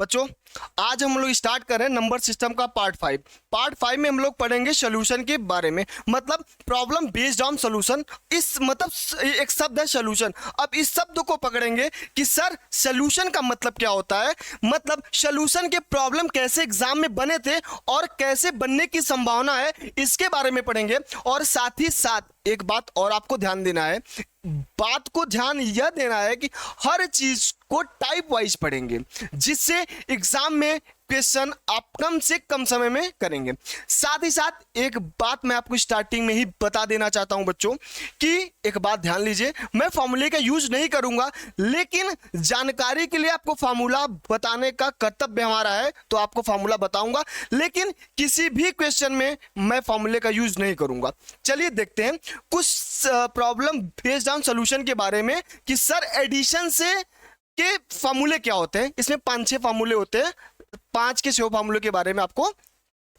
बच्चों आज हम लोग स्टार्ट कर रहे हैं नंबर सिस्टम का पार्ट 5 में हम लोग पढ़ेंगे सोल्यूशन के बारे में, मतलब प्रॉब्लम बेस्ड ऑन सोल्यूशन। इस मतलब एक शब्द है सोल्यूशन। अब इस शब्द को पकड़ेंगे कि सर सोल्यूशन का मतलब क्या होता है, मतलब सोल्यूशन के प्रॉब्लम कैसे एग्जाम में बने थे और कैसे बनने की संभावना है, इसके बारे में पढ़ेंगे। और साथ ही साथ एक बात और आपको ध्यान देना है, बात को ध्यान यह देना है कि हर चीज को टाइप वाइज पढ़ेंगे, जिससे एग्जाम में क्वेश्चन आप कम से कम समय में करेंगे। साथ ही साथ एक बात मैं आपको स्टार्टिंग में ही बता देना चाहता हूं बच्चों कि एक बात ध्यान लीजिए, मैं फॉर्मूले का यूज नहीं करूंगा, लेकिन जानकारी के लिए आपको फार्मूला बताने का कर्तव्य हमारा है, तो आपको फार्मूला बताऊंगा, लेकिन किसी भी क्वेश्चन में मैं फार्मूले का यूज नहीं करूंगा। चलिए देखते हैं कुछ प्रॉब्लम बेस्ड ऑन सॉल्यूशन के बारे में कि सर एडिशन से के फार्मूले क्या होते हैं। इसमें 5-6 फार्मूले होते हैं, 5 के 6 फार्मूले के बारे में आपको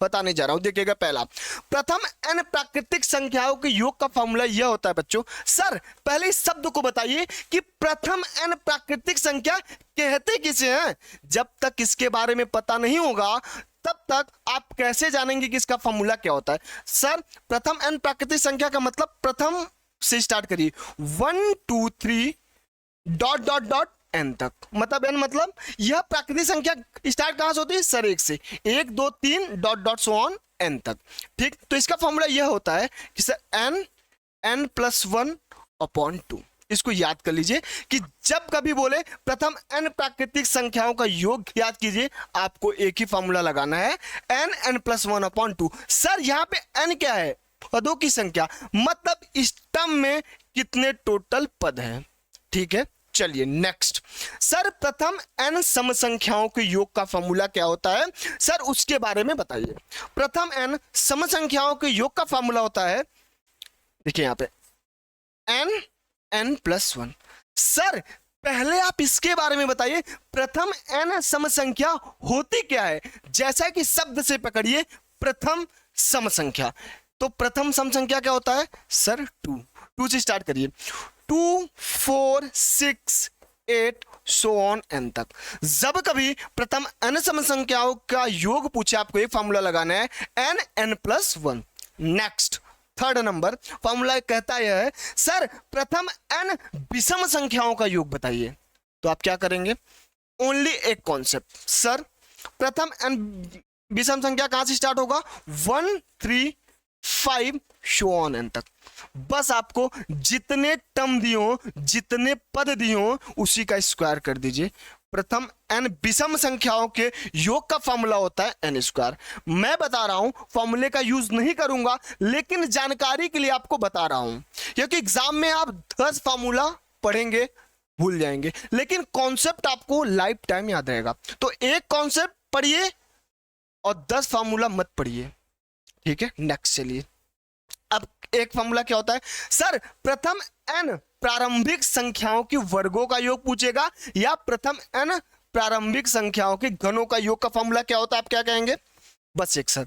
बताने जा रहा हूं। देखिएगा, पहला, प्रथम n प्राकृतिक संख्याओं के योग का फार्मूला यह होता है बच्चों। सर पहले इस शब्द को बताइए कि प्रथम n प्राकृतिक संख्या कहते किसे हैं। जब तक इसके बारे में पता नहीं होगा तब तक आप कैसे जानेंगे कि इसका फार्मूला क्या होता है। सर प्रथम n प्राकृतिक संख्या का मतलब, प्रथम से स्टार्ट करिए, 1 2 3 डॉट डॉट डॉट n तक, मतलब n मतलब यह प्राकृतिक संख्या स्टार्ट कहां से होती है सर, 1 से, 1 2 3 dot dot so on n तक। ठीक, तो इसका फॉर्मूला यह होता है कि सर n प्लस 1 अपॉन 2। इसको याद कर लीजिए कि जब कभी बोले प्रथम n प्राकृतिक संख्याओं का योग याद कीजिए, आपको एक ही फॉर्मूला लगाना है, n प्लस 1 अपॉन 2। सर यहां पे n क्या है, पदों की संख्या, मतलब इस टर्म में कितने टोटल पद हैं। ठीक है, चलिए नेक्स्ट। सर प्रथम n सम संख्याओं के योग का फॉर्मूला क्या होता है, सर उसके बारे में बताइए। प्रथम n सम संख्याओं के योग का फॉर्मूला होता है, देखिए यहां पे n प्लस 1। सर पहले आप इसके बारे में बताइए, प्रथम n सम संख्या होती क्या है। जैसा कि शब्द से पकड़िए प्रथम सम संख्या, तो प्रथम सम संख्या क्या होता है सर, 2 से स्टार्ट करिए, 2 4 6 8 सो ऑन n तक। जब कभी प्रथम n सम संख्याओं का योग पूछे, आपको एक फार्मूला लगाना है, n plus 1। Next, third number formula कहता है, सर प्रथम n विषम संख्याओं का योग बताइए। तो आप क्या करेंगे, ओनली एक कॉन्सेप्ट, सर प्रथम n विषम संख्या कहां से स्टार्ट होगा, 1 3 5 शो ऑन n तक। बस आपको जितने टर्म दियो, जितने पद दियो, उसी का स्क्वायर कर दीजिए। प्रथम n विषम संख्याओं के योग का फॉर्मूला होता है n स्क्वायर। मैं बता रहा हूं, फॉर्मूले का यूज नहीं करूंगा, लेकिन जानकारी के लिए आपको बता रहा हूं, क्योंकि एग्जाम में आप 10 फॉर्मूला पढ़ेंगे भूल जाएंगे, लेकिन कॉन्सेप्ट आपको लाइफ टाइम याद रहेगा। तो एक कॉन्सेप्ट पढ़िए और 10 फॉर्मूला मत पढ़िए। ठीक है, नेक्स्ट चलिए। अब एक फॉर्मूला क्या होता है, सर प्रथम n प्रारंभिक संख्याओं के वर्गों का योग पूछेगा, या प्रथम n प्रारंभिक संख्याओं के घनों का योग का फॉर्मूला क्या होता है, आप क्या कहेंगे, बस एक सर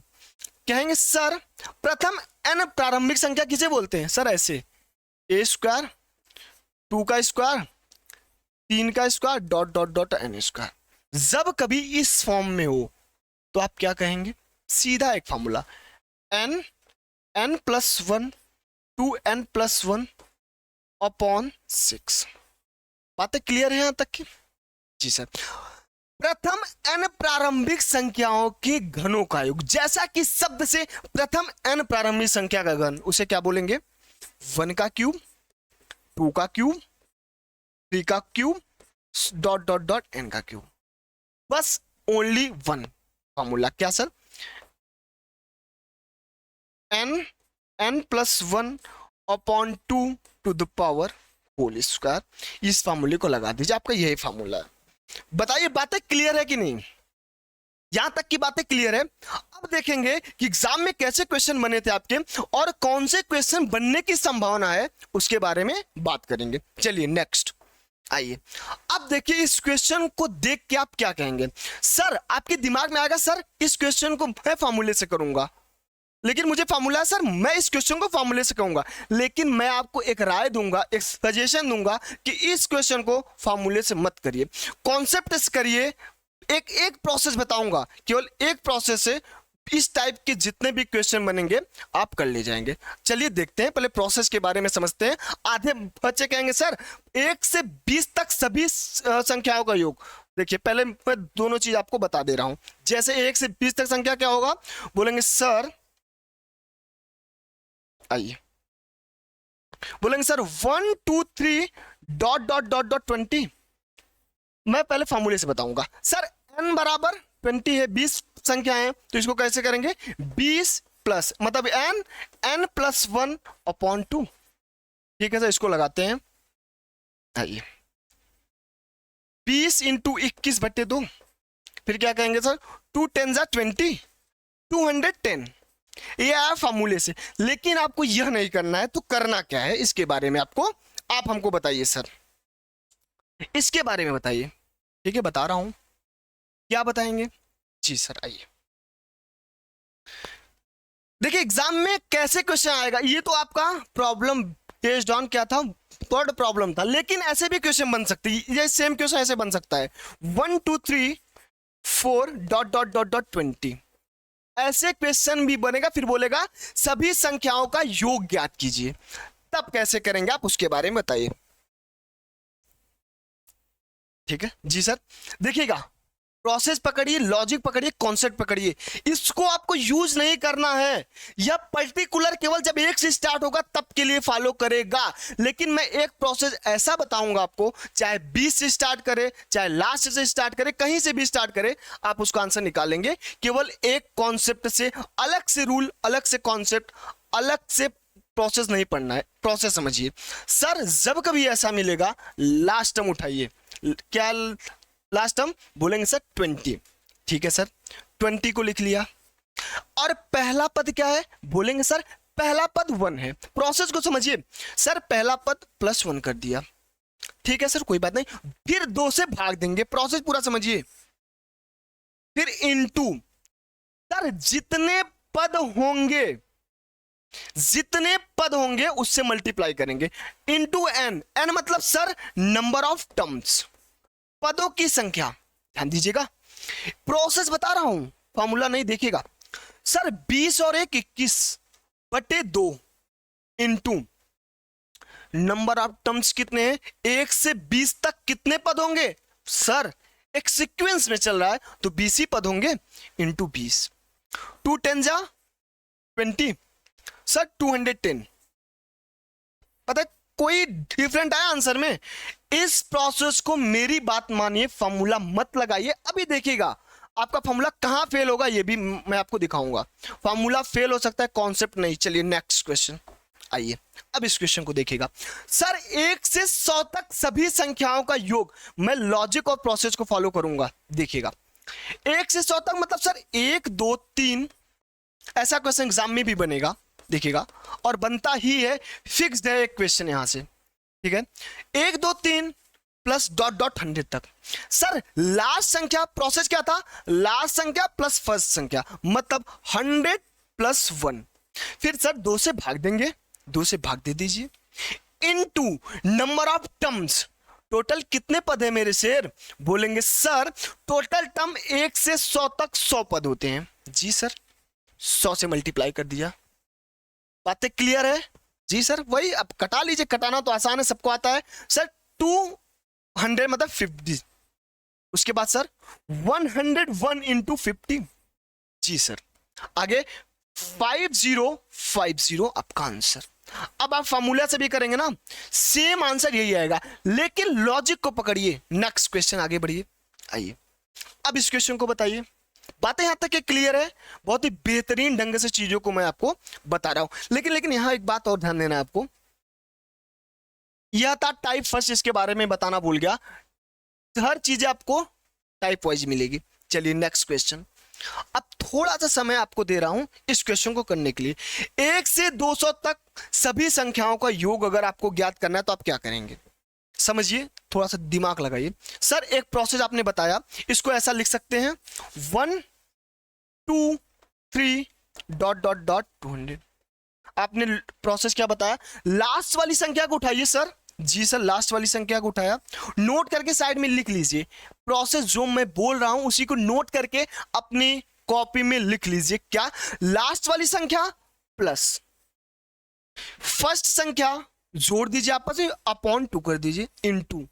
कहेंगे, सर प्रथम n प्रारंभिक संख्या किसे बोलते हैं, सर ऐसे, a स्क्वायर 2 का स्क्वायर 3 का square dot dot dot n square. जब कभी इस फॉर्म में हो तो आप क्या कहेंगे, सीधा एक formula, n plus 1 2n plus 1 upon 6। बातें क्लियर है यहां तक की, जी सर। प्रथम n प्रारंभिक संख्याओं के घनों का योग, जैसा कि शब्द से प्रथम n प्रारंभिक संख्या का घन, उसे क्या बोलेंगे, 1 का क्यूब 2 का क्यूब 3 का cube dot dot dot n का क्यूब। बस ओनली 1 फॉर्मूला, क्या sir, n plus 1 upon 2 to the power whole square. इस फार्मूले को लगा दीजिए, आपका यही फार्मूला है। बताइए बातें क्लियर है कि नहीं, यहां तक की बातें क्लियर है। अब देखेंगे कि एग्जाम में कैसे क्वेश्चन बने थे आपके और कौन से क्वेश्चन बनने की संभावना है, उसके बारे में बात करेंगे। चलिए नेक्स्ट आइए। अब देखिए इस क्वेश्चन को देख के आप क्या कहेंगे, सर आपके दिमाग में आएगा, सर इस क्वेश्चन को मैं फार्मूले से करूंगा, लेकिन मुझे फार्मूला, सर मैं इस क्वेश्चन को फार्मूले से कहूंगा, लेकिन मैं आपको एक राय दूंगा, एक सजेशन दूंगा कि इस क्वेश्चन को फार्मूले से मत करिए, कॉन्सेप्ट से करिए, एक एक प्रोसेस बताऊंगा, केवल एक प्रोसेस से इस टाइप के जितने भी क्वेश्चन बनेंगे आप कर ले जाएंगे। चलिए देखते हैं, पहले प्रोसेस के बारे में समझते हैं। आधे बच्चे कहेंगे सर 1 से 20 तक सभी संख्याओं का योग। देखिए पहले मैं दोनों चीज आपको बता दे रहा हूं। जैसे 1 से 20 तक संख्या क्या होगा, बोलेंगे सर, आइए बोलेंगे sir 1 2 3 dot dot dot dot 20। मैं पहले फॉर्मूले से बताऊंगा। सर n बराबर 20 है, 20 संख्या है, तो इसको कैसे करेंगे, 20 प्लस मतलब n प्लस 1 अपॉन 2। ठीक है सर, इसको लगाते हैं। आइए 20 इंटू 21 बट्टे 2, फिर क्या कहेंगे सर 2 10 जा 20, 210। ये आया फॉर्मूले से। लेकिन आपको यह नहीं करना है, तो करना क्या है इसके बारे में आपको, आप हमको बताइए सर, इसके बारे में बताइए। ठीक है बता रहा हूं, क्या बताएंगे जी सर। आइए देखिए एग्जाम में कैसे क्वेश्चन आएगा। ये तो आपका प्रॉब्लम बेस्ड ऑन क्या था, वर्ड प्रॉब्लम था, लेकिन ऐसे भी क्वेश्चन बन सकते हैं। ये सेम क्वेश्चन ऐसे बन सकता है 1 2 3 4 डॉट डॉट डॉट डॉट 20। ऐसे क्वेश्चन भी बनेगा, फिर बोलेगा सभी संख्याओं का योग ज्ञात कीजिए। तब कैसे करेंगे आप, उसके बारे में बताइए। ठीक है जी सर, देखिएगा प्रोसेस पकड़िए, लॉजिक पकड़िए, कॉन्सेप्ट पकड़िए, इसको आपको यूज नहीं करना है। यह पर्टिकुलर केवल जब 1 से स्टार्ट होगा तब के लिए फॉलो करेगा। लेकिन मैं एक प्रोसेस ऐसा बताऊंगा आपको, चाहे 20 से स्टार्ट करे, चाहे लास्ट से स्टार्ट करे, कहीं से भी स्टार्ट करे, आप उसका आंसर निकालेंगे। केवल एक कॉन्सेप्ट से, अलग से रूल, अलग से कॉन्सेप्ट, अलग से प्रोसेस नहीं पढ़ना है। प्रोसेस समझिए। सर जब कभी ऐसा मिलेगा, लास्ट टर्म उठाइए। क्या लास्ट टर्म, बोलेंगे सर 20। ठीक है सर, 20 को लिख लिया। और पहला पद क्या है, बोलेंगे सर पहला पद 1 है। प्रोसेस को समझिए। सर पहला पद प्लस 1 कर दिया, ठीक है सर कोई बात नहीं। फिर 2 से भाग देंगे, प्रोसेस पूरा समझिए। फिर इनटू, सर जितने पद होंगे उससे मल्टीप्लाई करेंगे, इनटू n। n मतलब सर नंबर ऑफ टर्म्स, पदों की संख्या। ध्यान दीजिएगा, प्रोसेस बता रहा हूं, फॉर्मूला नहीं देखिएगा। सर 20 और 1 21 बटे 2 इंटू नंबर ऑफ टर्म्स कितने हैं, 1 से 20 तक कितने पद होंगे। सर एक सीक्वेंस में चल रहा है तो 20 ही पद होंगे, इंटू 20। 2 10 जा 20, सर 210। पता है कोई डिफरेंट आया आंसर में। इस प्रोसेस को, मेरी बात मानिए, फॉर्मूला मत लगाइए। अभी देखिएगा आपका फॉर्मूला कहां फेल होगा, ये भी मैं आपको दिखाऊंगा। फॉर्मूला फेल हो सकता है, कॉन्सेप्ट नहीं। चलिए नेक्स्ट क्वेश्चन आइए, अब इस क्वेश्चन को देखिएगा। सर 1 से 100 तक सभी संख्याओं का योग, मैं लॉजिक और प्रोसेस को फॉलो करूंगा। देखिएगा 1 से 100 तक मतलब सर 1 2 3, ऐसा क्वेश्चन एग्जाम में भी बनेगा। देखिएगा, और बनता ही है, फिक्स्ड है एक क्वेश्चन यहां से। ठीक है, 1 2 3 प्लस डॉट डॉट 100 तक। सर लास्ट संख्या, प्रोसेस क्या था, लास्ट संख्या प्लस फर्स्ट संख्या, मतलब 100 प्लस 1। फिर सर 2 से भाग देंगे, 2 से भाग दे दीजिए, into number of terms. Total कितने पद है मेरे शेर, बोलेंगे सर टोटल टर्म 1 से 100 तक 100 पद होते हैं। जी सर 100 से मल्टीप्लाई कर दिया। बातें क्लियर है जी सर। वही अब कटा लीजिए, कटाना तो आसान है, सबको आता है। सर 200 मतलब 50, उसके बाद सर 101 इंटू 50। जी सर आगे 5050 आपका आंसर। अब आप फॉर्मूला से भी करेंगे ना, सेम आंसर यही आएगा, लेकिन लॉजिक को पकड़िए। नेक्स्ट क्वेश्चन आगे बढ़िए। आइए अब इस क्वेश्चन को बताइए। बातें यहां तक क्लियर है, बहुत ही बेहतरीन ढंग से चीजों को मैं आपको बता रहा हूं। लेकिन यहां एक बात और ध्यान देना है आपको, यह था टाइप फर्स्ट, इसके बारे में बताना भूल गया। हर चीज आपको टाइप वाइज मिलेगी। चलिए नेक्स्ट क्वेश्चन। अब थोड़ा सा समय आपको दे रहा हूं इस क्वेश्चन को करने के लिए। 1 से 200 तक सभी संख्याओं का योग अगर आपको ज्ञात करना है तो आप क्या करेंगे, समझिए, थोड़ा सा दिमाग लगाइए। सर एक प्रोसेस आपने बताया, इसको ऐसा लिख सकते हैं 1 2 3 डॉट डॉट डॉट 200। आपने प्रोसेस क्या बताया, लास्ट वाली संख्या को उठाइए सर, जी सर, लास्ट वाली संख्या को उठाया, नोट करके साइड में लिख लीजिए। प्रोसेस जो मैं बोल रहा हूं उसी को नोट करके अपनी कॉपी में लिख लीजिए। क्या? लास्ट वाली संख्या प्लस फर्स्ट संख्या जोड़ दीजिए आपस में, अपॉन 2 कर दीजिए, into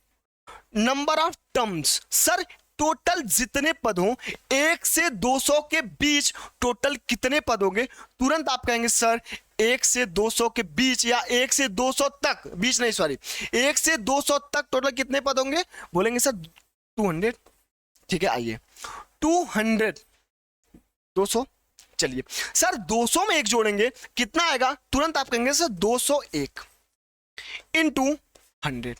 number of terms. Sir total जितने पद हों 1 से 200 के बीच टोटल कितने पद होंगे? तुरंत आप कहेंगे सर 1 से 200 के बीच या 1 से 200 तक, बीच नहीं सॉरी, 1 से 200 तक टोटल कितने पद होंगे? बोलेंगे सर 200। ठीक है, आइए 200 200। चलिए सर 200 में एक जोड़ेंगे कितना आएगा? तुरंत आप कहेंगे सर 201 इंटू 100,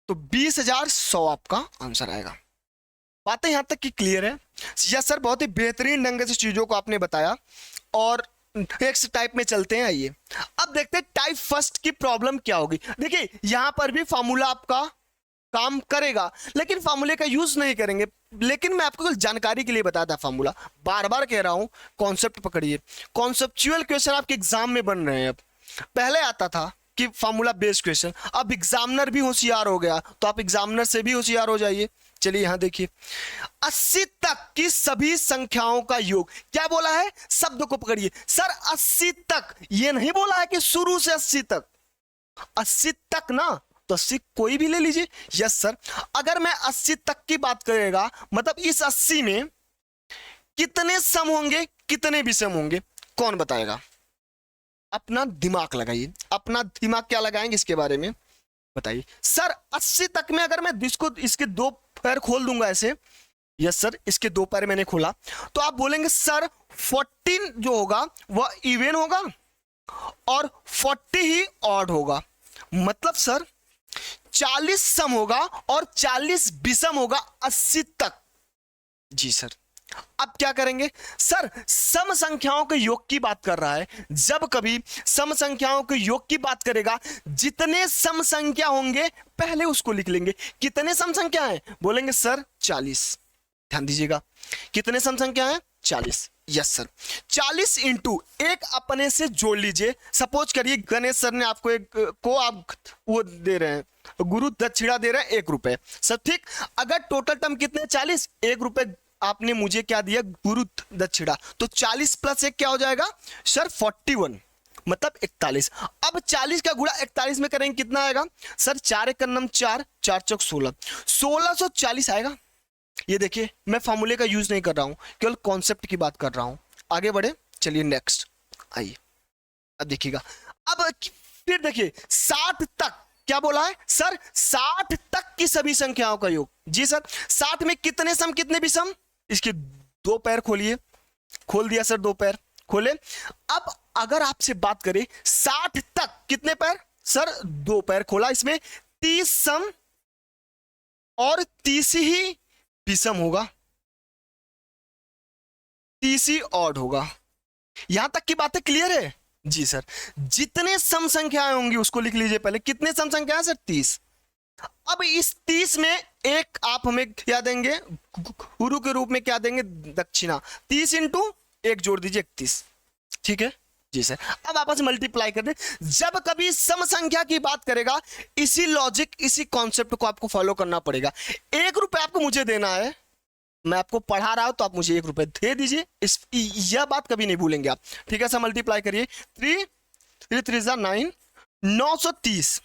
तो 20,100 आपका आंसर आएगा। बातें यहां तक की क्लियर है? यस सर, बहुत ही बेहतरीन ढंग से चीजों को आपने बताया। और नेक्स्ट टाइप में चलते हैं। आइए अब देखते हैं टाइप फर्स्ट की प्रॉब्लम क्या होगी। देखिए यहां पर भी फॉर्मूला आपका काम करेगा, लेकिन फॉर्मूले का यूज नहीं करेंगे। लेकिन मैं आपको जानकारी के लिए बताया था फॉर्मूला, बार बार कह रहा हूं, कॉन्सेप्ट पकड़िए। कॉन्सेप्चुअल क्वेश्चन आपके एग्जाम में बन रहे हैं। अब पहले आता था कि फॉर्मूला बेस्ड क्वेश्चन, अब एग्जामिनर भी होशियार हो गया, तो आप एग्जामिनर से भी होशियार हो जाइए। चलिए यहां देखिए, 80 तक की सभी संख्याओं का योग। क्या बोला है? शब्द को पकड़िए सर, 80 तक, ये नहीं बोला है कि शुरू से 80 तक, 80 तक ना, तो 80 कोई भी ले लीजिए। यस सर, अगर मैं 80 तक की बात करेगा मतलब इस 80 में कितने सम होंगे, कितने विषम होंगे, कौन बताएगा? अपना दिमाग लगाइए। अपना दिमाग क्या लगाएंगे इसके बारे में बताइए। सर 80 तक में अगर मैं इसके 2 पैर खोल दूंगा ऐसे, यस सर, इसके 2 पैर मैंने खोला, तो आप बोलेंगे सर 14 जो होगा वह इवन होगा और 40 ही ऑड होगा। मतलब सर 40 सम होगा और 40 विषम होगा 80 तक। जी सर, अब क्या करेंगे? सर सम संख्याओं के योग की बात कर रहा है। जब कभी सम संख्याओं के योग की बात करेगा, जितने सम संख्या होंगे पहले उसको लिख लेंगे। कितने सम संख्या है? बोलेंगे सर 40। ध्यान दीजिएगा, कितने सम संख्या है? 40। यस सर, 40 इंटू एक अपने से जोड़ लीजिए। सपोज करिए गणेश सर ने आपको एक को आप वो दे रहे हैं, गुरु दक्षिणा दे रहे हैं 1 रुपए। सर ठीक, अगर टोटल टर्म कितने? 40, 1 रुपए आपने मुझे क्या दिया? गुरु दक्षिणा। तो 40 प्लस 1 क्या हो जाएगा सर? 41, मतलब 41। अब 40 का गुणा 41 में करेंगे कितना आएगा सर? 4 एक नम 4, 4 चौक 16, 1640 आएगा। ये देखिए मैं फॉर्मूले का यूज नहीं कर रहा हूं, केवल कॉन्सेप्ट की बात कर रहा हूं। आगे बढ़े, चलिए नेक्स्ट आइए। अब देखिएगा, अब फिर देखिए 60 तक क्या बोला है सर? 60 तक की सभी संख्याओं का योग। जी सर, 60 में कितने सम कितने विषम? इसके 2 पैर खोलिए। खोल दिया सर, 2 पैर खोले। अब अगर आपसे बात करें 60 तक कितने पैर? सर 2 पैर खोला, इसमें 30 सम और 30 ही विषम होगा, 30 ही ऑड होगा। यहां तक की बातें क्लियर है? जी सर, जितने सम संख्याएं होंगी उसको लिख लीजिए पहले। कितने सम संख्या है सर? 30। अब इस 30 में एक आप हमें क्या देंगे? गुरु के रूप में क्या देंगे? दक्षिणा। 30 इंटू 1 जोड़ दीजिए 31। ठीक है जी सर, अब आपस मल्टीप्लाई कर दे। जब कभी सम संख्या की बात करेगा, इसी लॉजिक इसी कॉन्सेप्ट को आपको फॉलो करना पड़ेगा। 1 रुपए आपको मुझे देना है, मैं आपको पढ़ा रहा हूं तो आप मुझे 1 रुपए दे दीजिए। यह बात कभी नहीं भूलेंगे आप। ठीक है सर, मल्टीप्लाई करिए। 3 3 9, 930।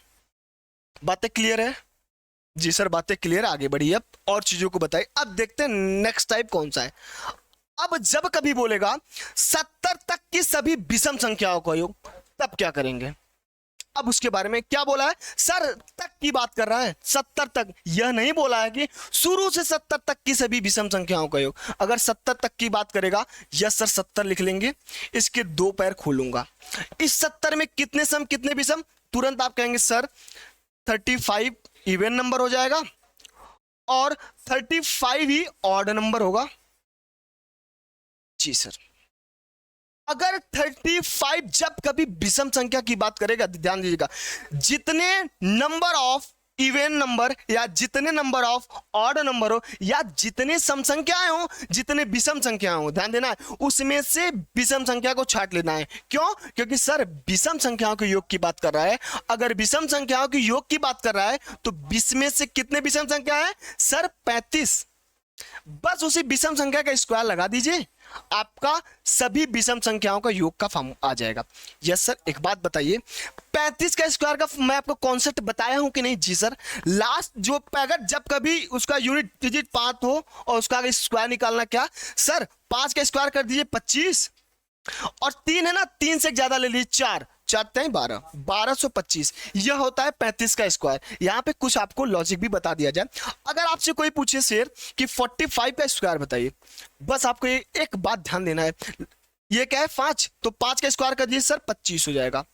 बातें क्लियर है? जी सर, बातें क्लियर। आगे बढ़िए अब और चीजों को बताइए। अब देखते हैं नेक्स्ट टाइप कौन सा है। अब जब कभी बोलेगा 70 तक की सभी विषम संख्याओं का योग, तब क्या करेंगे? अब उसके बारे में क्या बोला है सर? तक की बात कर रहा है, 70 तक। यह नहीं बोला है कि शुरू से 70 तक की सभी विषम संख्याओं का योग। अगर 70 तक की बात करेगा, यस सर 70 लिख लेंगे, इसके 2 पैर खोलूंगा। इस 70 में कितने सम कितने विषम? तुरंत आप कहेंगे सर 35 इवन नंबर हो जाएगा और 35 ही ऑड नंबर होगा। जी सर, अगर 35 जब कभी विषम संख्या की बात करेगा, ध्यान दीजिएगा, जितने नंबर ऑफ इवन नंबर या जितने नंबर ऑफ ऑड नंबर हो या जितने सम संख्याएं हो, जितने विषम संख्याएं हो, ध्यान देना है, उसमें से विषम संख्या को छांट लेना है। क्यों? क्योंकि सर विषम संख्याओं के योग की बात कर रहा है। अगर विषम संख्याओं के योग की बात कर रहा है तो 20 में से कितने विषम संख्या है सर? 35। बस उसी विषम संख्या का स्क्वायर लगा दीजिए, आपका सभी विषम संख्याओं का योग का फॉर्म आ जाएगा। Yes sir. एक बात बताइए, 35 का स्क्वायर का मैं आपको कॉन्सेप्ट बताया हूं कि नहीं? जी सर। लास्ट जो अगर जब कभी उसका यूनिट डिजिट 5 हो और उसका स्क्वायर निकालना, क्या सर 5 का स्क्वायर कर दीजिए 25, और 3 है ना, 3 से ज्यादा ले लीजिए 4, 4 12, 1225। यह होता है 35 का स्क्वायर। यहां पे कुछ आपको लॉजिक भी बता दिया जाए। अगर आपसे कोई पूछे शेर कि 45 का स्क्वायर बताइए, बस आपको एक बात ध्यान देना है, ये क्या है 5, तो 5 का स्क्वायर कर दीजिए सर 25 हो जाएगा।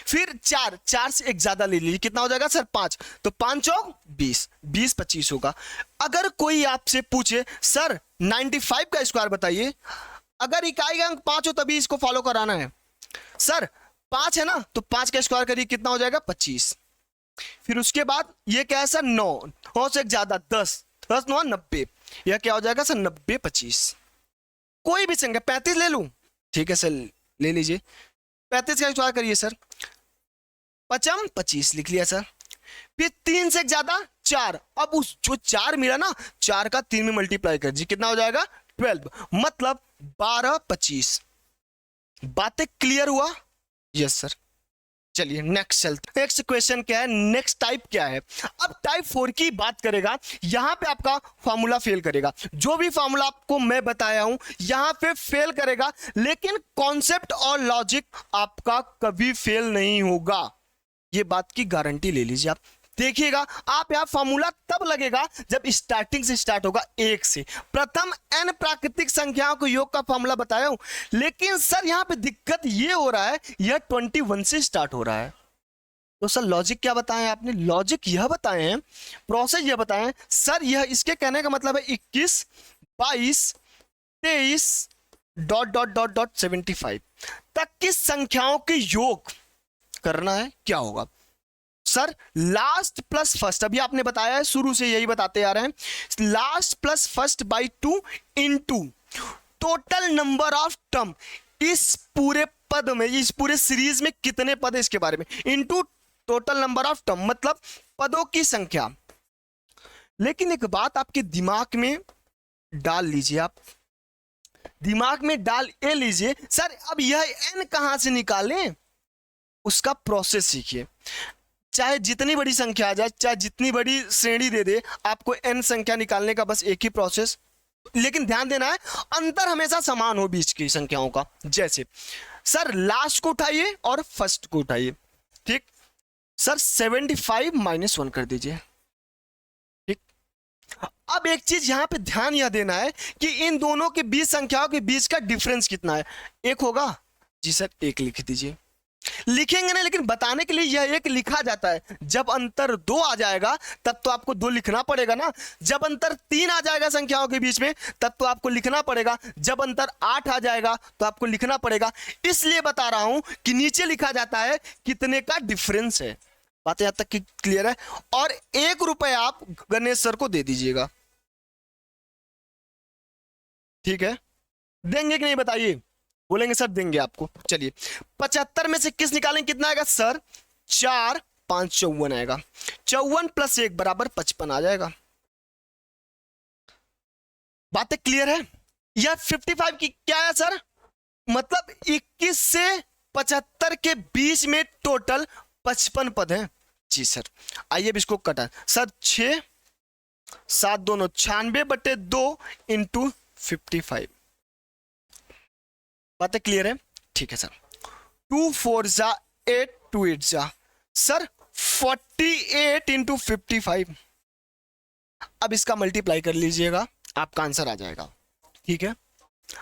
फिर 4 से एक ज्यादा ले लीजिए, कितना हो जाएगा सर 5, तो 5 चौक 20, 20 25 होगा। अगर कोई आपसे पूछे सर 95 का स्क्वायर बताइए, अगर इकाई का अंक 5 हो तभी इसको फॉलो कराना है। सर 5 है ना, तो 5 का स्क्वायर करिए, कितना हो जाएगा 25। फिर उसके बाद ये क्या है सर 9 से एक ज्यादा 10, 10 9 90, यह क्या हो जाएगा सर 90 25। कोई भी संख्या 35 ले लूं, ठीक है सर ले लीजिए। 35 का स्क्वायर करिए सर, 5 25 लिख लिया सर। फिर 3 से ज्यादा 4, अब उस जो 4 मिला ना, 4 का 3 में मल्टीप्लाई कर दीजिए, कितना हो जाएगा 12, मतलब 12 25। बातें क्लियर हुआ? Yes sir. चलिए नेक्स्ट चलते। नेक्स्ट क्वेश्चन क्या है, नेक्स्ट टाइप क्या है? अब टाइप 4 की बात करेगा। यहां पे आपका फॉर्मूला फेल करेगा, जो भी फॉर्मूला आपको मैं बताया हूं यहां पे फेल करेगा, लेकिन कॉन्सेप्ट और लॉजिक आपका कभी फेल नहीं होगा, ये बात की गारंटी ले लीजिए आप। देखिएगा आप, यहां फॉर्मूला तब लगेगा जब स्टार्टिंग से स्टार्ट होगा 1 से। प्रथम n प्राकृतिक संख्याओं के योग का फॉर्मूला बताया हूं, लेकिन सर यहां पे दिक्कत ये हो रहा है, यह 21 से स्टार्ट हो रहा है। तो सर लॉजिक क्या बताएं आपने? लॉजिक यह बताए हैं, प्रोसेस यह बताए हैं सर, यह इसके कहने का मतलब है 21 22 23 डॉट डॉट डॉट डॉट 75 तक की संख्याओं के योग करना है। क्या होगा सर? लास्ट प्लस फर्स्ट, अभी आपने बताया है, शुरू से यही बताते आ रहे हैं, last plus first by 2 into total number of term. इस पूरे पद में, इस पूरे सीरीज में कितने पद है इसके बारे में, into total number of term, मतलब पदों की संख्या। लेकिन एक बात आपके दिमाग में डाल लीजिए, आप दिमाग में डाल ए लीजिए, सर अब यह n कहां से निकालें, उसका प्रोसेस सीखिए। चाहे जितनी बड़ी संख्या आ जाए, चाहे जितनी बड़ी श्रेणी दे दे, आपको n संख्या निकालने का बस एक ही प्रोसेस, लेकिन ध्यान देना है अंतर हमेशा समान हो बीच की संख्याओं का। जैसे सर लास्ट को उठाइए और फर्स्ट को उठाइए, ठीक सर 75 माइनस 1 कर दीजिए, ठीक। अब एक चीज यहां पे ध्यान यह देना है कि इन दोनों के बीच संख्याओं के बीच का डिफरेंस कितना है, 1 होगा। जी सर 1 लिख दीजिए। लिखेंगे नहीं, लेकिन बताने के लिए यह 1 लिखा जाता है। जब अंतर 2 आ जाएगा तब तो आपको 2 लिखना पड़ेगा ना। जब अंतर 3 आ जाएगा संख्याओं के बीच में तब तो आपको लिखना पड़ेगा। जब अंतर 8 आ जाएगा तो आपको लिखना पड़ेगा। इसलिए बता रहा हूं कि नीचे लिखा जाता है कितने का डिफरेंस है। बात यहां तक की क्लियर है? और 1 रुपए आप गणेश सर को दे दीजिएगा, ठीक है? देंगे कि नहीं बताइए? बोलेंगे सर देंगे आपको। चलिए 75 में से किस निकालेंगे, कितना आएगा सर? 4 5 54 आएगा। 54 प्लस 1 बराबर 55 आ जाएगा। बातें क्लियर है? यह 55 की क्या है सर? मतलब 21 से 75 के बीच में टोटल 55 पद हैं। जी सर। आइए अब इसको कटा सर, 6 7 दोनों 96/2 इंटू 55। बातें क्लियर है? ठीक है सर। 2 4 जा 8, 2 8 जा सर 48 इंटू 55। अब इसका मल्टीप्लाई कर लीजिएगा, आपका आंसर आ जाएगा, ठीक है?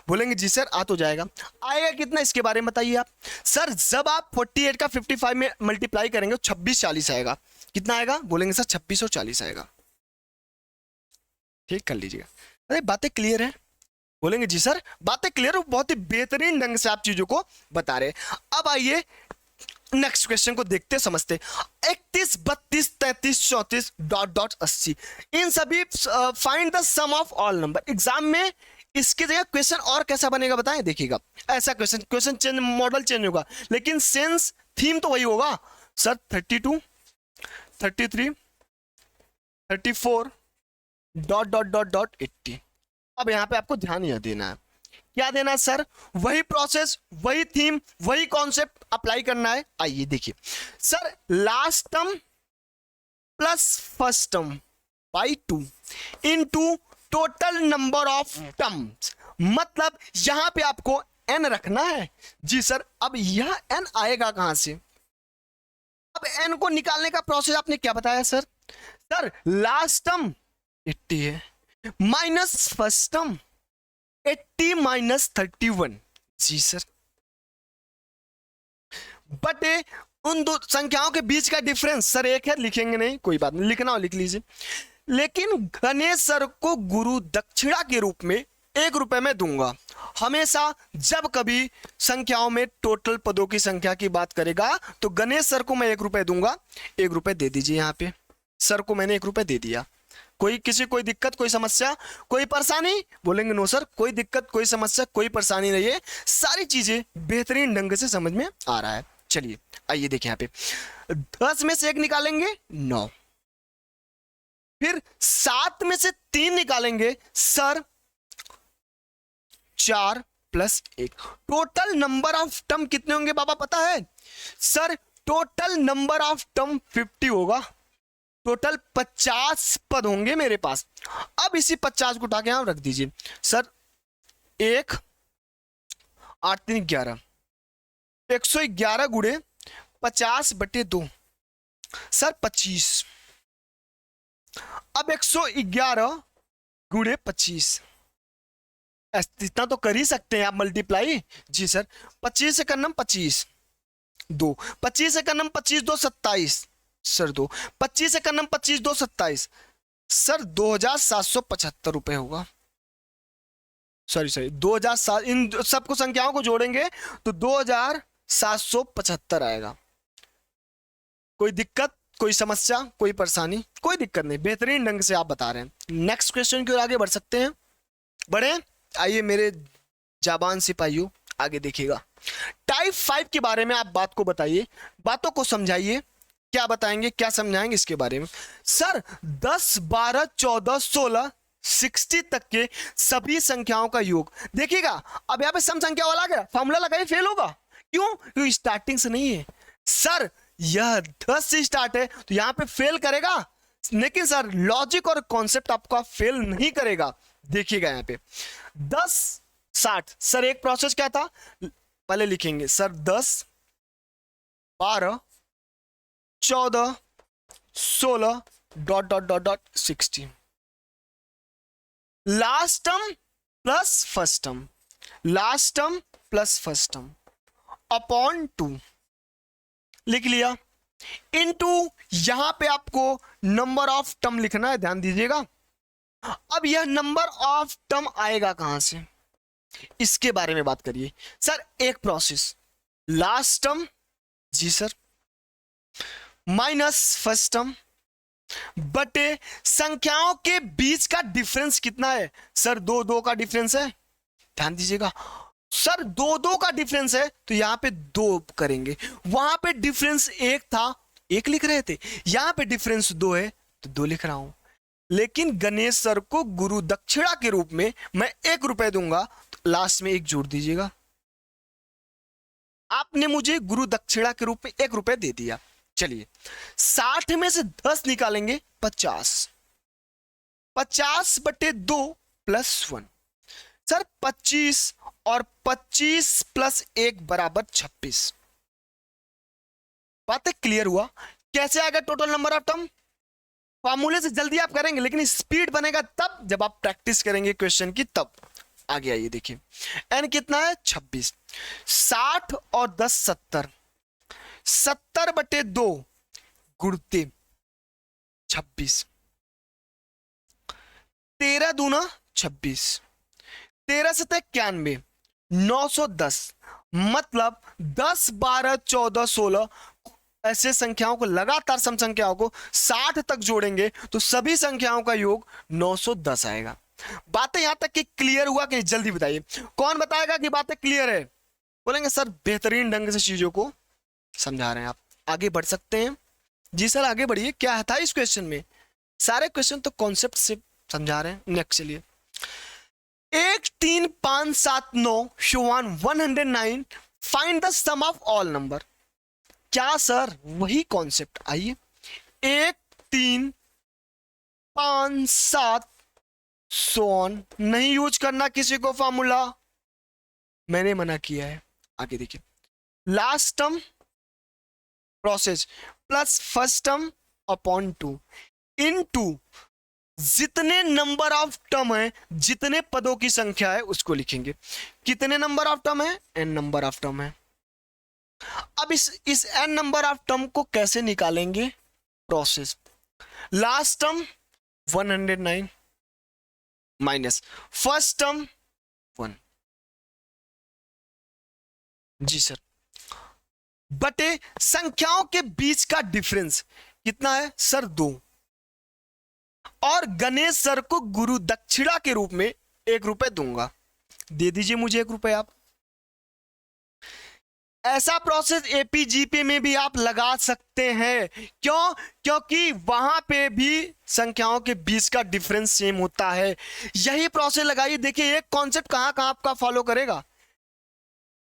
बोलेंगे जी सर आ तो जाएगा, आएगा कितना इसके बारे में बताइए आप। सर जब आप 48 का 55 में मल्टीप्लाई करेंगे 2640 आएगा। कितना आएगा? बोलेंगे सर 2640 आएगा। ठीक कर लीजिएगा। अरे बातें क्लियर है? बोलेंगे जी सर बातें क्लियर, बहुत ही बेहतरीन ढंग से आप चीजों को बता रहे हैं। अब आइए नेक्स्ट क्वेश्चन को देखते समझते। 31, 32, 33, 34 डॉट डॉट 80, इन सभी find the sum of all number. Exam में इसकी जगह क्वेश्चन और कैसा बनेगा बताएं, देखिएगा ऐसा क्वेश्चन चेंज, मॉडल चेंज होगा लेकिन सेंस थीम तो वही होगा sir. 32, 33, 34 dot dot dot dot 80। अब यहां पे आपको ध्यान यह देना है, क्या देना है सर, वही प्रोसेस, वही थीम, वही कॉन्सेप्ट अप्लाई करना है। आइए देखिए sir, last term plus first term by 2 into total number of terms, मतलब यहां पे आपको n रखना है। जी सर, अब यह n आएगा कहां से, अब n को निकालने का प्रोसेस आपने क्या बताया सर, सर लास्ट टर्म 80 है माइनस फर्स्ट टर्म 80 माइनस 31। जी सर, बटे उन दो संख्याओं के बीच का डिफरेंस सर एक है, लिखेंगे नहीं कोई बात नहीं, लिखना हो लिख लीजिए। लेकिन गणेश सर को गुरु दक्षिणा के रूप में 1 रुपए में दूंगा। हमेशा जब कभी संख्याओं में टोटल पदों की संख्या की बात करेगा तो गणेश सर को मैं 1 रुपए दूंगा, 1 रुपए दे दीजिए। यहाँ पे सर को मैंने 1 रुपए दे दिया। कोई दिक्कत, कोई समस्या, कोई परेशानी, बोलेंगे नो सर कोई दिक्कत, कोई समस्या, कोई परेशानी नहीं है, सारी चीजें बेहतरीन ढंग से समझ में आ रहा है। चलिए आइए देखिए, यहाँ पे 10 में से 1 निकालेंगे 9, फिर 7 में से 3 निकालेंगे sir 4 plus 1। Total number of term कितने होंगे बाबा पता है sir, total number of term 50 होगा। टोटल 50 पद होंगे मेरे पास। अब इसी 50 को उठा के यहां रख दीजिए सर, 1 8 3 11, 111 गुणे 50 बटे 2 सर 25। अब 111 गुणे 25, इतना तो कर ही सकते हैं आप मल्टीप्लाई। जी सर, 25 से करना 25 2, 25 से करना 25 2 27 सर 2, 25 से करना 25 2 27 सर 2775 रुपए होगा। सॉरी 2007, इन सबको संख्याओं को जोड़ेंगे तो 2775 आएगा। कोई दिक्कत, कोई समस्या, कोई परेशानी, कोई दिक्कत नहीं, बेहतरीन ढंग से आप बता रहे हैं। नेक्स्ट क्वेश्चन की ओर आगे बढ़ सकते हैं, बढ़े। आइए मेरे जाबान सिपाहियों आगे देखिएगा। टाइप 5 के बारे में आप बात को बताइए, बातों को समझाइए, क्या बताएंगे, क्या समझाएंगे इसके बारे में। सर 10 12 14 16 60 तक के सभी संख्याओं का योग देखिएगा। अब यहाँ पे सम संख्या वाला गया, फॉर्मूला लगाइए फेल होगा, क्यों, क्योंकि स्टार्टिंग से नहीं है सर, यह 10 से स्टार्ट है तो यहाँ पे फेल करेगा, लेकिन सर लॉजिक और कॉन्सेप्ट आपका फेल नहीं करेगा। देखिएगा यहाँ पे 10 60 सर, एक प्रोसेस क्या था, पहले लिखेंगे sir 10 12 14 16 dot dot dot dot 60, last term plus first term, last term plus first term upon 2 लिख लिया, इनटू यहां पे आपको नंबर ऑफ टर्म लिखना है, ध्यान दीजिएगा। अब यह नंबर ऑफ टर्म आएगा कहां से, इसके बारे में बात करिए सर। एक प्रोसेस लास्ट टर्म, जी सर, माइनस फर्स्ट टर्म बटे संख्याओं के बीच का डिफरेंस कितना है सर, 2 2 का डिफरेंस है, ध्यान दीजिएगा सर 2 2 का डिफरेंस है तो यहां पे 2 करेंगे, वहां पे डिफरेंस 1 था 1 लिख रहे थे, यहां पे डिफरेंस 2 है तो 2 लिख रहा हूं। लेकिन गणेश सर को गुरु दक्षिणा के रूप में मैं 1 रुपए दूंगा, तो लास्ट में 1 जोड़ दीजिएगा। आपने मुझे गुरु दक्षिणा के रूप में 1 रुपए दे दिया। चलिए 60 में से 10 निकालेंगे 50, 50 बटे 2 प्लस 1 सर 25, और 25 प्लस 1 बराबर 26। बातें क्लियर हुआ, कैसे आएगा टोटल नंबर ऑफ टर्म, फॉर्मूले से जल्दी आप करेंगे लेकिन स्पीड बनेगा तब जब आप प्रैक्टिस करेंगे क्वेश्चन की, तब आगे आइए देखिए। एन कितना है 26, 60 और 10 70, 70 बटे 2 गुणते 26, 13 दूना 26, 13 से 91, 910 मतलब 10, 12, 14, 16 ऐसे संख्याओं को, लगातार सम संख्याओं को 60 तक जोड़ेंगे तो सभी संख्याओं का योग 910 आएगा। बातें यहां तक कि क्लियर हुआ कि जल्दी बताइए, कौन बताएगा कि बातें क्लियर है? बोलेंगे सर बेहतरीन ढंग से चीजों को समझा रहे हैं आप, आगे बढ़ सकते हैं। जी सर आगे बढ़िए, क्या था इस क्वेश्चन में? सारे क्वेश्चन तो कॉन्सेप्ट से समझा रहे हैं। नेक्स्ट चलिए, 1 3 5 7 9 109 find the sum of all number. क्या सर वही कॉन्सेप्ट? आइए, 1 3 5 7 सोन नहीं यूज करना किसी को फॉर्मूला, मैंने मना किया है। आगे देखिए, last term process plus first term upon 2 into जितने नंबर ऑफ टर्म है, जितने पदों की संख्या है उसको लिखेंगे। कितने नंबर ऑफ टर्म है? n नंबर ऑफ टर्म है। अब इस n नंबर ऑफ टर्म को कैसे निकालेंगे? Process, last term 109 minus first term 1, जी सर, बटे संख्याओं के बीच का डिफरेंस कितना है सर? 2, और गणेश सर को गुरु दक्षिणा के रूप में 1 रुपए दूंगा, दे दीजिए मुझे 1 रुपए आप। ऐसा प्रोसेस एपीजीपी में भी आप लगा सकते हैं। क्यों? क्योंकि वहां पे भी संख्याओं के बीच का डिफरेंस सेम होता है। यही प्रोसेस लगाइए, देखिए एक कॉन्सेप्ट कहां कहां आपका फॉलो करेगा।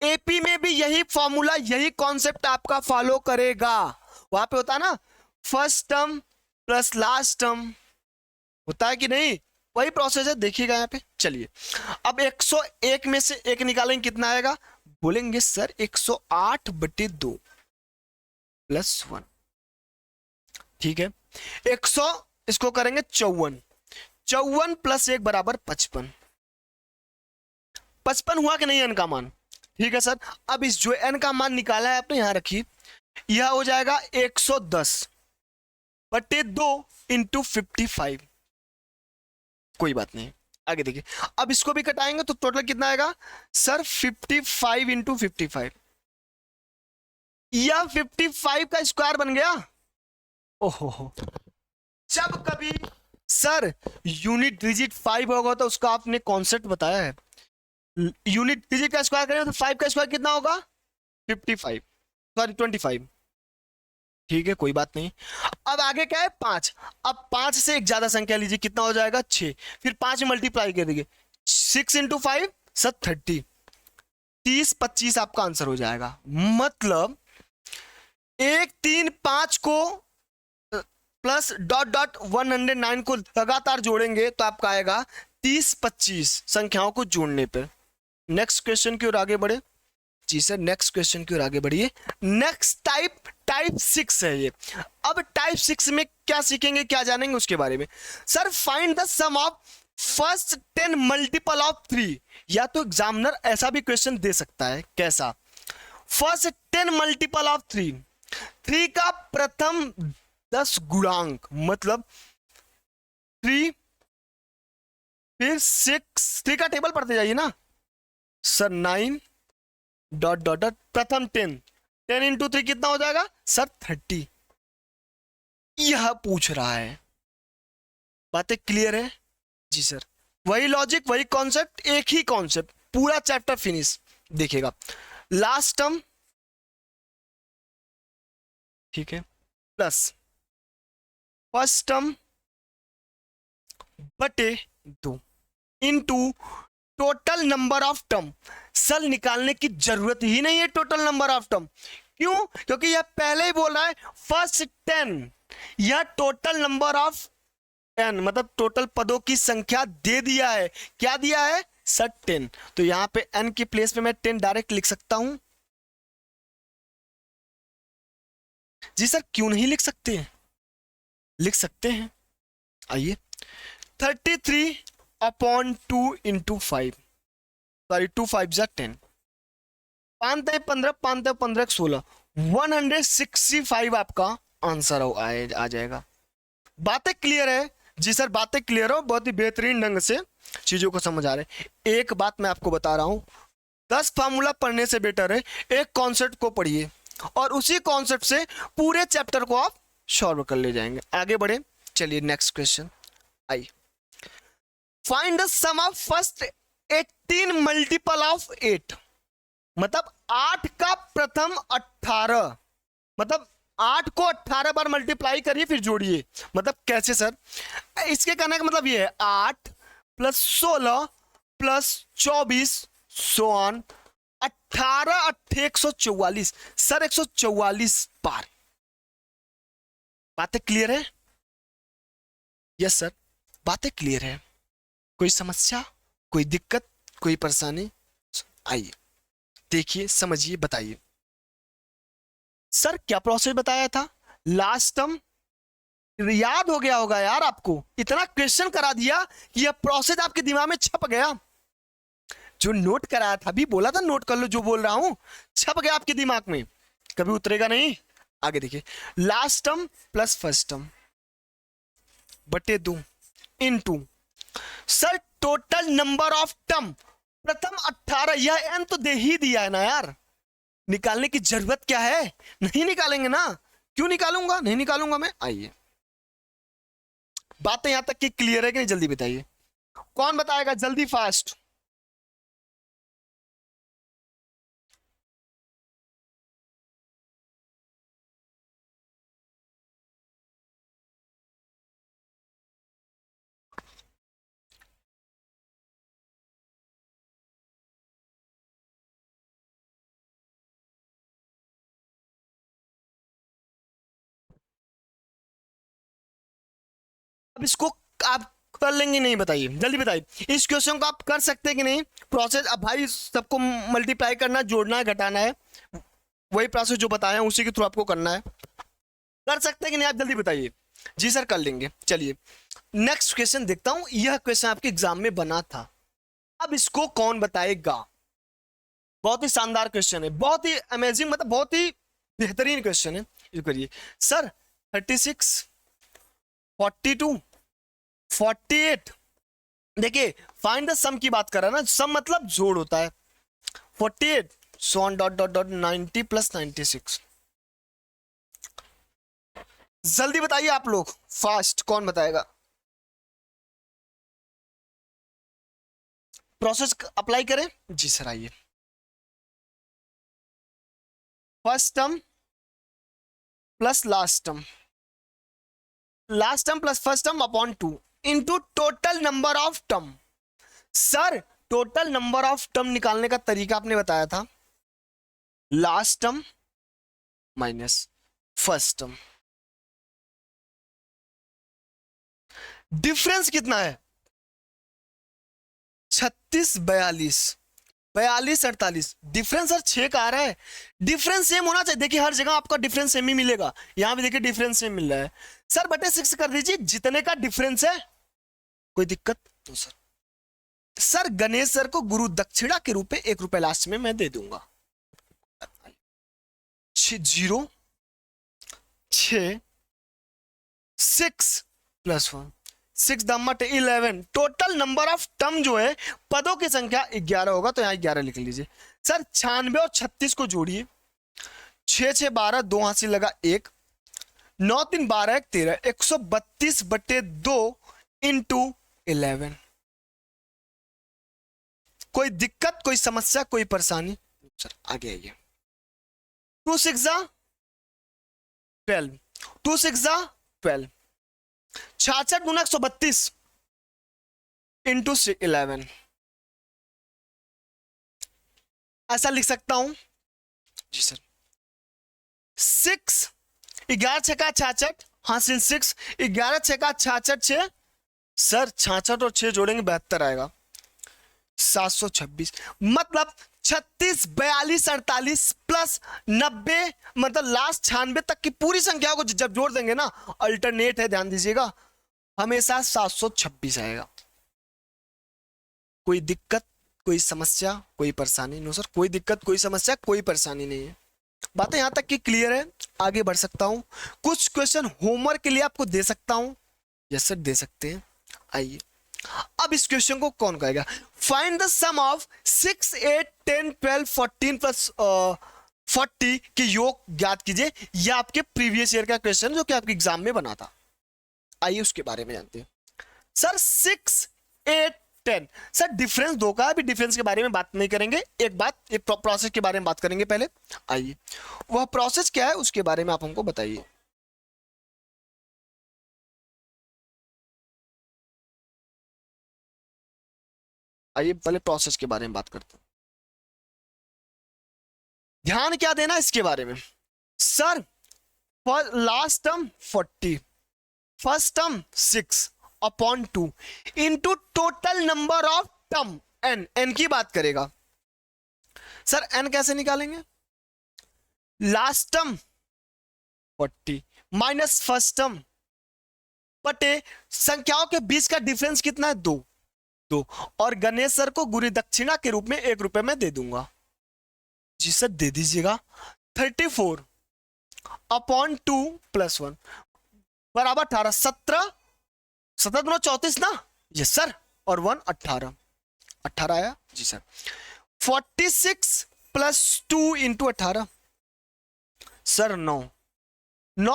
एपी में भी यही फॉर्मूला, यही कॉन्सेप्ट आपका फॉलो करेगा। वहां पे होता है ना first term plus last term, होता है कि नहीं? वही प्रोसेस है, देखिएगा यहाँ पे। चलिए अब 101 में से 1 निकालेंगे, कितना आएगा? बोलेंगे सर 108/2 प्लस 1, ठीक है। 100 इसको करेंगे 54, 54 प्लस 1 बराबर 55। 55 हुआ कि नहीं n का मान? ठीक है सर। अब इस जो n का मान निकाला है आपने, यहां रखिए, यह हो जाएगा 110/2 इंटू 55। कोई बात नहीं, आगे देखिए। अब इसको भी कटाएंगे तो टोटल कितना आएगा सर? 55 इंटू 55, यह 55 का स्क्वायर बन गया। ओहो, जब कभी सर यूनिट डिजिट 5 होगा तो उसका आपने कॉन्सेप्ट बताया है। यूनिट डिजिट का स्क्वायर करें तो 5 का स्क्वायर कितना होगा? 55, सॉरी 25, ठीक है कोई बात नहीं। अब आगे क्या है? 5। अब 5 से एक ज्यादा संख्या लीजिए, कितना हो जाएगा? 6, फिर 5 मल्टीप्लाई कर देंगे, 6 इंटू 5 सर 30, 30 25 आपका आंसर हो जाएगा। मतलब 1 3 5 को प्लस डॉट डॉट 109 को लगातार जोड़ेंगे तो आपका आएगा 30 25 संख्याओं को जोड़ने पर। नेक्स्ट क्वेश्चन की ओर आगे बढ़े। जी सर नेक्स्ट क्वेश्चन की ओर आगे बढ़िए। नेक्स्ट टाइप 6 है ये। अब टाइप 6 में क्या सीखेंगे, क्या जानेंगे उसके बारे में। Sir find the sum of first 10 multiple of 3। या तो एग्जामिनर ऐसा भी क्वेश्चन दे सकता है, कैसा? फर्स्ट 10 मल्टीपल ऑफ 3, 3 का प्रथम 10 गुणांक, मतलब 3 फिर 6, 3 का टेबल पढ़ते जाइए ना सर, 9 डॉट डॉट डॉट प्रथम 10, 10 इंटू 3 कितना हो जाएगा सर? 30। यह पूछ रहा है, बातें क्लियर है? जी सर, वही लॉजिक, वही कॉन्सेप्ट, एक ही कॉन्सेप्ट, पूरा चैप्टर फिनिश। देखिएगा लास्ट टर्म, ठीक है, प्लस फर्स्ट टर्म बटे 2 into total number of term. Sir निकालने की जरूरत ही नहीं है टोटल नंबर ऑफ टर्म। क्यों? क्योंकि यह पहले ही बोल रहा है फर्स्ट 10, यह टोटल नंबर ऑफ n, मतलब टोटल पदों की संख्या दे दिया है। क्या दिया है सर? 10। तो यहां पे n की प्लेस पे मैं 10 डायरेक्ट लिख सकता हूं। जी सर क्यों नहीं लिख सकते हैं? लिख सकते हैं। आइए 33/2 इंटू 5, सॉरी 2 5 जा 10, 5 15, 5 15 16, 165 आपका आंसर आ जाएगा। बातें क्लियर है? जी सर बातें क्लियर हो, बहुत ही बेहतरीन ढंग से चीजों को समझ आ रहे हैं। एक बात मैं आपको बता रहा हूं, 10 फार्मूला पढ़ने से बेटर है एक कॉन्सेप्ट को पढ़िए और उसी कॉन्सेप्ट से पूरे चैप्टर को आप सॉल्व कर ले जाएंगे। आगे बढ़े, चलिए नेक्स्ट क्वेश्चन आई। Find the sum of first 18 multiple of 8, मतलब 8 का प्रथम 18, मतलब 8 को 18 बार मल्टीप्लाई करिए फिर जोड़िए। मतलब कैसे सर? इसके कहने का मतलब ये है 8 + 16 + 24 सो ऑन 18 8 144, सर 144 बार। बातें क्लियर है? यस सर, बातें क्लियर है। कोई समस्या, कोई दिक्कत, कोई परेशानी? आइए देखिए, समझिए, बताइए। सर क्या प्रोसेस बताया था? लास्ट टर्म याद हो गया होगा यार आपको, इतना क्वेश्चन करा दिया कि यह प्रोसेस आपके दिमाग में छप गया। जो नोट कराया था, अभी बोला था नोट कर लो, जो बोल रहा हूं छप गया आपके दिमाग में, कभी उतरेगा नहीं। आगे देखिए, last term plus first term बटे 2 into, sir total number of term प्रथम 18, यह एन तो दे ही दिया है ना यार, निकालने की जरूरत क्या है? नहीं निकालेंगे ना, क्यों निकालूंगा, नहीं निकालूंगा मैं। आइए, बातें यहां तक की क्लियर है कि नहीं? जल्दी बताइए, कौन बताएगा जल्दी फास्ट? अब इसको आप कर लेंगे नहीं? बताइए, जल्दी बताइए, इस क्वेश्चन को आप कर सकते हैं कि नहीं? प्रोसेस अब भाई सबको मल्टीप्लाई करना, जोड़ना है, घटाना है, वही प्रोसेस जो बताया उसी के थ्रू आपको करना है। कर सकते हैं कि नहीं आप जल्दी बताइए। जी सर कर लेंगे। चलिए नेक्स्ट क्वेश्चन देखता हूं, यह क्वेश्चन आपके एग्जाम में बना था, अब इसको कौन बताएगा? बहुत ही शानदार क्वेश्चन है, बहुत ही अमेजिंग, मतलब बहुत ही बेहतरीन क्वेश्चन है। ये करिए सर, 36 42 48, देखिए फाइंड द सम की बात कर रहा है ना, सम मतलब जोड़ होता है। 48 सॉन डॉट डॉट डॉट 90 + 96, जल्दी बताइए आप लोग फास्ट, कौन बताएगा? प्रोसेस अप्लाई करें। जी सर आइए, first term plus last term, last term plus first term upon 2 into total number of term. Sir total number of term निकालने का तरीका आपने बताया था, last term minus first term, difference कितना है? 36 42 42 48, डिफरेंस सर 6 का आ रहा है, डिफरेंस सेम होना चाहिए। देखिए हर जगह आपका डिफरेंस सेम ही मिलेगा, यहां भी देखिए डिफरेंस सेम मिल रहा है। सर बटे 6 कर दीजिए, जितने का डिफरेंस है। कोई दिक्कत? तो सर गणेश सर को गुरु दक्षिणा के रूप में 1 रुपए लास्ट में मैं दे दूंगा। 0 6 6 + 1 6 दमट 11, टोटल नंबर ऑफ टर्म जो है, पदों की संख्या 11 होगा, तो यहां 11 लिख लीजिए। सर 96 और 36 को जोड़िए, 6 6 12, 2 हाथ से लगा 1, 9 3 12 1 13, 132 बटे 2 इंटू 11। कोई दिक्कत, कोई समस्या, कोई परेशानी? सर आगे आइए। 2 6 12, 2 6 12, 66 गुना 132 इंटू 11, ऐसा लिख सकता हूं। जी सर 6 11 6 का 66, हाँ 6 11 6 का 66 6, सर 66 और 6 जोड़ेंगे 72 आएगा, 726, मतलब 36 42 48 प्लस 90, मतलब लास्ट 96 तक की पूरी संख्या को जब जोड़ देंगे ना, अल्टरनेट है, ध्यान दीजिएगा, हमेशा 726 आएगा। कोई दिक्कत, कोई समस्या, कोई परेशानी? नो सर, कोई दिक्कत, कोई समस्या, कोई परेशानी नहीं है। बातें यहां तक की क्लियर है? आगे बढ़ सकता हूं, कुछ क्वेश्चन होमवर्क के लिए आपको दे सकता हूं। यस सर दे सकते हैं। आइए अब इस क्वेश्चन को कौन कहेगा? Find the sum of 6, 8, 10, 12, 14 plus 40 के योग ज्ञात कीजिए। यह आपके प्रीवियस ईयर का क्वेश्चन जो कि आपके एग्जाम में बना था। आइए उसके बारे में जानते हैं। सर 6, 8, 10, सर डिफरेंस दो का, अभी डिफरेंस के बारे में बात नहीं करेंगे, एक प्रोसेस के बारे में बात करेंगे पहले। आइए वह प्रोसेस क्या है उसके बारे में आप हमको बताइए। आइए पहले प्रोसेस के बारे में बात करते हैं। ध्यान क्या देना इसके बारे में? Sir last term 40, first term 6 upon 2 into total number of term n की बात करेगा। सर n कैसे निकालेंगे? Last term 40 minus first term बटे संख्याओं के बीच का डिफरेंस कितना है? 2 और गणेश सर को गुरु दक्षिणा के रूप में 1 रुपए में दे दूंगा। जी सर दे दीजिएगा। 34 अपॉन 2 प्लस 1 बराबर 18। 17 गुना 34 ना? Yes sir. और 1 18 आया जी सर। 46 प्लस 2 इंटू 18 सर 9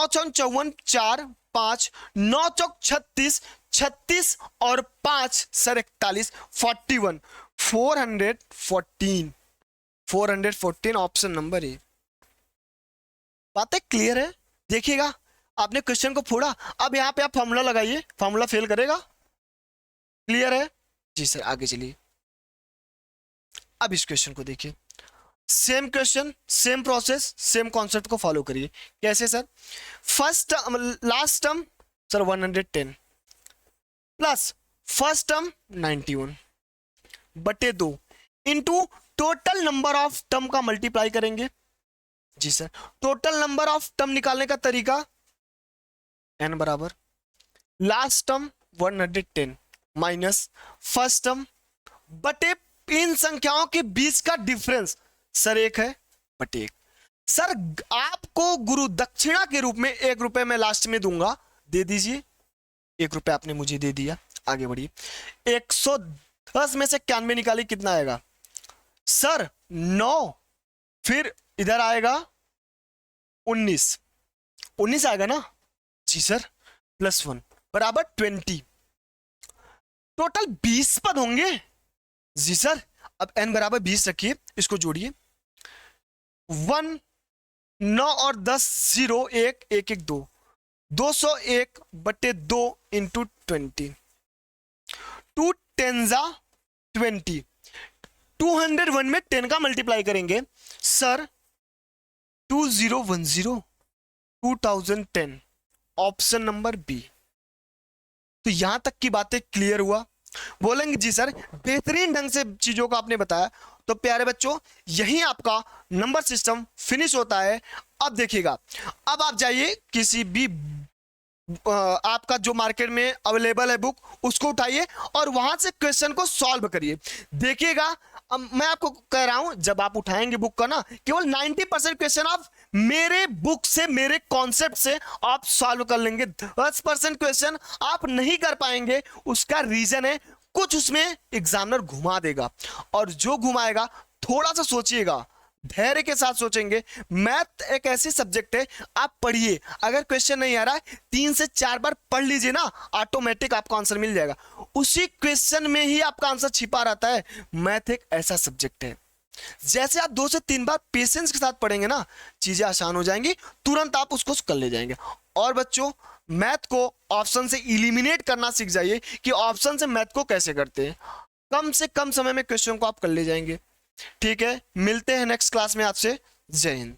चौक 54 4 5 9 चौक 36 36 और 5 सर 41 41 414 ऑप्शन नंबर ए। बातें क्लियर है? देखिएगा आपने क्वेश्चन को फोड़ा, अब यहां पे आप फॉर्मूला लगाइए, फॉर्मूला फेल करेगा। क्लियर है जी सर। आगे चलिए। अब इस क्वेश्चन को देखिए, same question same process same concept को फॉलो करिए। कैसे sir? First last term sir 110 plus first term 91 बटे 2 into total number of term का मल्टीप्लाई करेंगे। जी sir. Total number of term निकालने का तरीका n बराबर last term 110 minus first term बटे इन संख्याओं के बीच का डिफरेंस सर 1 है बटे 1। सर आपको गुरु दक्षिणा के रूप में 1 रुपए में लास्ट में दूंगा, दे दीजिए। 1 रुपए आपने मुझे दे दिया। आगे बढ़िए। 110 में से 91 निकाली, कितना आएगा? सर 9 फिर इधर आएगा 19 आएगा ना? जी सर। प्लस 1 बराबर 20। टोटल 20 पद होंगे। जी सर। अब n बराबर 20 रखिए, इसको जोड़िए। 1 9 और 10 0 1 1 1 2 201 बटे 2 इंटू 20 2 10 20 201 में 10 का मल्टीप्लाई करेंगे सर 2010 2010 ऑप्शन नंबर बी। तो यहां तक की बातें क्लियर हुआ? बोलेंगे जी सर बेहतरीन ढंग से चीजों को आपने बताया। तो प्यारे बच्चों यही आपका नंबर सिस्टम फिनिश होता है। अब देखिएगा, अब आप जाइए किसी भी आपका जो मार्केट में अवेलेबल है बुक, उसको उठाइए और वहां से क्वेश्चन को सॉल्व करिए। देखिएगा मैं आपको कह रहा हूं, जब आप उठाएंगे बुक का ना, केवल 90% क्वेश्चन आप मेरे बुक से मेरे कॉन्सेप्ट से आप सॉल्व कर लेंगे। 10% क्वेश्चन आप नहीं कर पाएंगे। उसका रीजन है कुछ उसमें एग्जामिनर घुमा देगा, और जो घुमाएगा थोड़ा सा सोचिएगा, धैर्य के साथ सोचेंगे। मैथ एक ऐसी सब्जेक्ट है, आप पढ़िए, अगर क्वेश्चन नहीं आ रहा है 3 से 4 बार पढ़ लीजिए ना, ऑटोमेटिक आपको आंसर मिल जाएगा। उसी क्वेश्चन में ही आपका आंसर छिपा रहता है। मैथ एक ऐसा सब्जेक्ट है, जैसे आप 2 से 3 बार पेशेंस के साथ पढ़ेंगे ना, चीजें आसान हो जाएंगी, तुरंत आप उसको कर ले जाएंगे। और बच्चों मैथ को ऑप्शन से इलिमिनेट करना सीख जाइए कि ऑप्शन से मैथ को कैसे करते हैं। कम से कम समय में क्वेश्चन को आप कर ले जाएंगे। ठीक है, मिलते हैं नेक्स्ट क्लास में आपसे। जय हिंद।